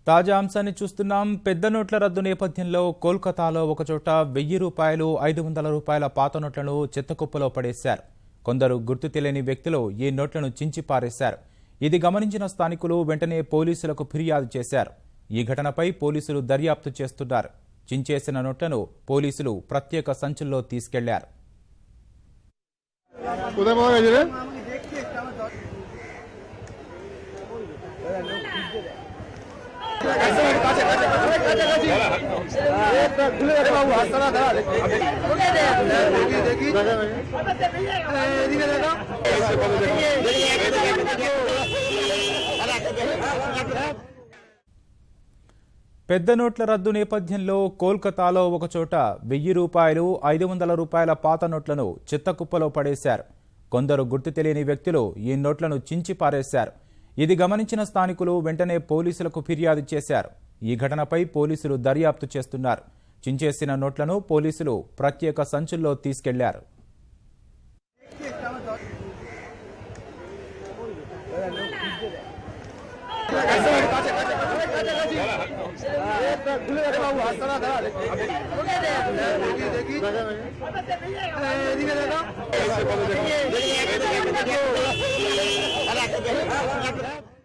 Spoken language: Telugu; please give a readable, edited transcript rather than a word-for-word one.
తాజా అంశాన్ని చూస్తున్నాం. పెద్ద నోట్ల రద్దు నేపథ్యంలో కోల్కతాలో ఒకచోట 1000 రూపాయలు 500 రూపాయల పాత నోట్లను చెత్తకుప్పలో పడేశారు. కొందరు గుర్తు తెలియని వ్యక్తులు ఈ నోట్లను చించి పారేశారు. ఇది గమనించిన స్థానికులు వెంటనే పోలీసులకు ఫిర్యాదు చేశారు. ఈ ఘటనపై పోలీసులు దర్యాప్తు చేస్తున్నారు. చించేసిన నోట్లను పోలీసులు ప్రత్యేక సంచుల్లో తీసుకెళ్లారు. పెద్ద నోట్ల రద్దు నేపథ్యంలో కోల్కతాలో ఒకచోట 1000 రూపాయలు 500 రూపాయల పాత నోట్లను చెత్తకుప్పలో పడేశారు. కొందరు గుర్తు తెలియని వ్యక్తులు ఈ నోట్లను చించి పారేశారు. ఇది గమనించిన స్థానికులు వెంటనే పోలీసులకు ఫిర్యాదు చేశారు. ఈ ఘటనపై పోలీసులు దర్యాప్తు చేస్తున్నారు. చించేసిన నోట్లను పోలీసులు ప్రత్యేక సంచుల్లో తీసుకెళ్లారు. देखिए